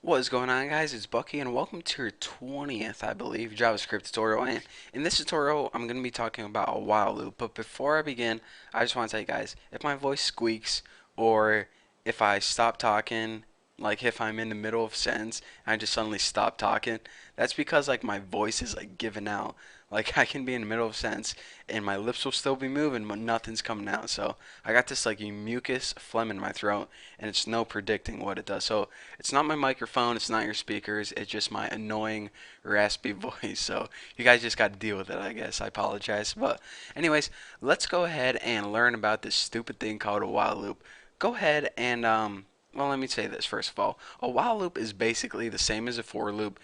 What is going on, guys? It's Bucky and welcome to your 20th, I believe, JavaScript tutorial. And in this tutorial I'm going to be talking about a while loop, but before I begin I just want to tell you guys, if my voice squeaks or if I stop talking, like if I'm in the middle of a sentence and I just suddenly stop talking, that's because like my voice is like giving out. Like I can be in the middle of a sentence and my lips will still be moving but nothing's coming out. So I got this like mucus phlegm in my throat and it's no predicting what it does. So it's not my microphone, it's not your speakers, it's just my annoying, raspy voice. So you guys just got to deal with it, I guess. I apologize. But, anyways, let's go ahead and learn about this stupid thing called a while loop. Go ahead and, well, let me say this first of all. A while loop is basically the same as a for loop.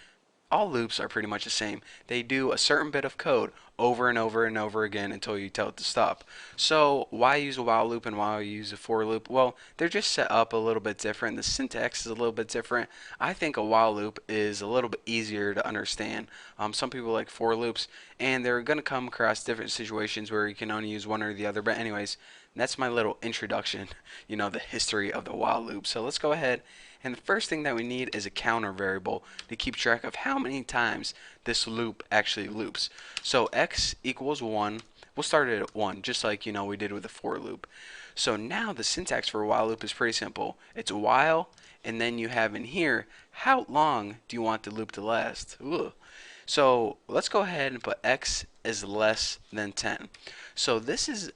All loops are pretty much the same. They do a certain bit of code over and over and over again until you tell it to stop. So why use a while loop and why use a for loop? Well, they're just set up a little bit different. The syntax is a little bit different. I think a while loop is a little bit easier to understand. Some people like for loops, and they're going to come across different situations where you can only use one or the other. But anyways, that's my little introduction, the history of the while loop. So let's go ahead, and the first thing that we need is a counter variable to keep track of how many times this loop actually loops. So x equals 1. We'll start it at 1, just like we did with the for loop. So now the syntax for a while loop is pretty simple. It's a while, and then you have in here, how long do you want the loop to last? Ugh. So let's go ahead and put x is less than 10. So this is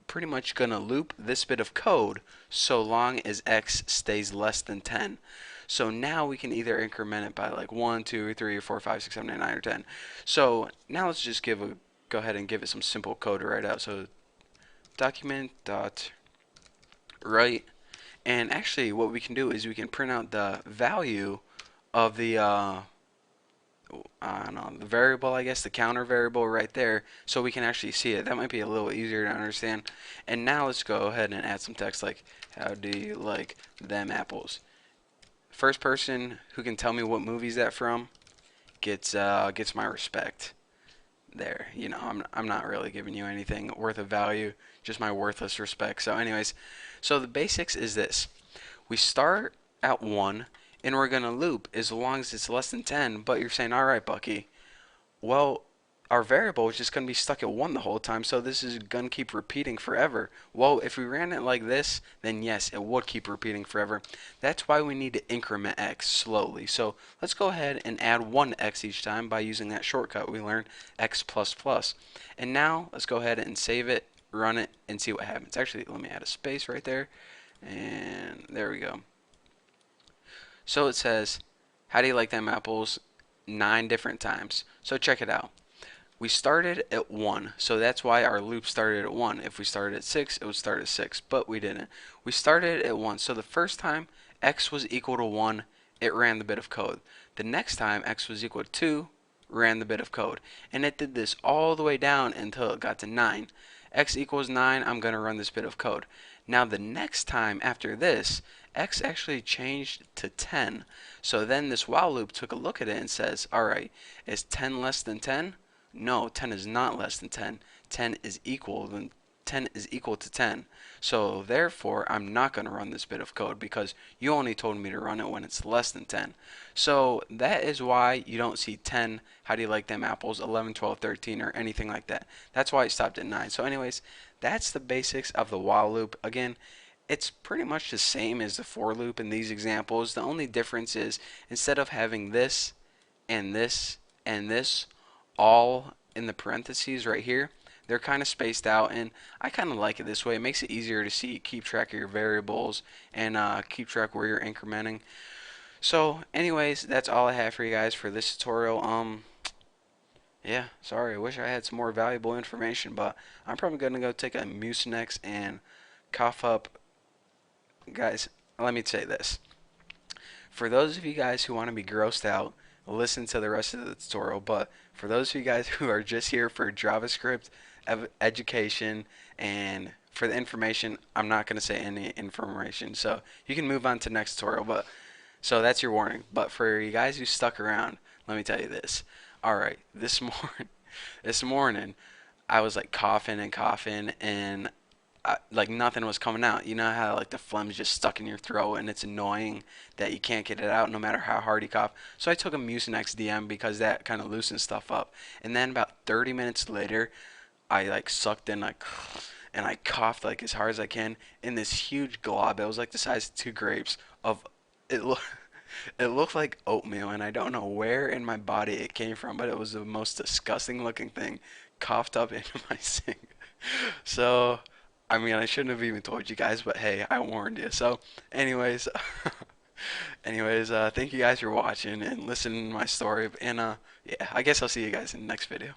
pretty much going to loop this bit of code so long as x stays less than 10. So now we can either increment it by like 1, 2, 3, 4, 5, 6, 7, 8, 9, or 10. So now let's just go ahead and give it some simple code to write out. So document dot write, and actually what we can do is we can print out the value of the I don't know, the variable, I guess, the counter variable right there, so we can actually see it. That might be a little easier to understand. And now let's go ahead and add some text like, how do you like them apples? First person who can tell me what movie is that from gets my respect. There, I'm not really giving you anything worth of value, just my worthless respect. So anyways, so the basics is this. We start at 1 and we're going to loop as long as it's less than 10, but you're saying, all right, Bucky, well, our variable is just going to be stuck at 1 the whole time, so this is going to keep repeating forever. Well, if we ran it like this, then yes, it would keep repeating forever. That's why we need to increment x slowly. So let's go ahead and add 1 x each time by using that shortcut we learned, x plus plus. And now let's go ahead and save it, run it, and see what happens. Actually, let me add a space right there, and there we go. So it says, how do you like them apples? 9 different times. So check it out. We started at 1, so that's why our loop started at 1. If we started at 6, it would start at 6, but we didn't. We started at 1, so the first time x was equal to 1, it ran the bit of code. The next time x was equal to 2, ran the bit of code. And it did this all the way down until it got to 9. X equals 9, I'm going to run this bit of code. Now the next time after this, x actually changed to 10. So then this while loop took a look at it and says, alright, is 10 less than 10? No, 10 is not less than 10. 10 is equal to 10. So therefore, I'm not going to run this bit of code because you only told me to run it when it's less than 10. So that is why you don't see 10, how do you like them apples, 11, 12, 13, or anything like that. That's why it stopped at 9. So anyways, that's the basics of the while loop. Again, it's pretty much the same as the for loop in these examples. The only difference is instead of having this and this and this all in the parentheses right here, they're kind of spaced out, and I kind of like it this way. It makes it easier to see, keep track of your variables, and keep track where you're incrementing. So anyways, that's all I have for you guys for this tutorial. Yeah, sorry, I wish I had some more valuable information, but I'm probably going to go take a Mucinex and cough up. Guys, let me say this. For those of you guys who want to be grossed out, listen to the rest of the tutorial. But for those of you guys who are just here for JavaScript education and for the information, I'm not going to say any information. So you can move on to the next tutorial. But so that's your warning. But for you guys who stuck around, let me tell you this. All right, this morning I was like coughing and coughing, and like nothing was coming out. You know how like the phlegm's just stuck in your throat and it's annoying that you can't get it out no matter how hard you cough. So I took a Mucinex DM because that kind of loosens stuff up. And then about 30 minutes later, I like sucked in like and I coughed like as hard as I can in this huge glob. It was like the size of two grapes of it. It looked like oatmeal, and I don't know where in my body it came from, but it was the most disgusting looking thing coughed up into my sink. So, I mean, I shouldn't have even told you guys, but hey, I warned you. So, anyways, thank you guys for watching and listening to my story. And yeah, I guess I'll see you guys in the next video.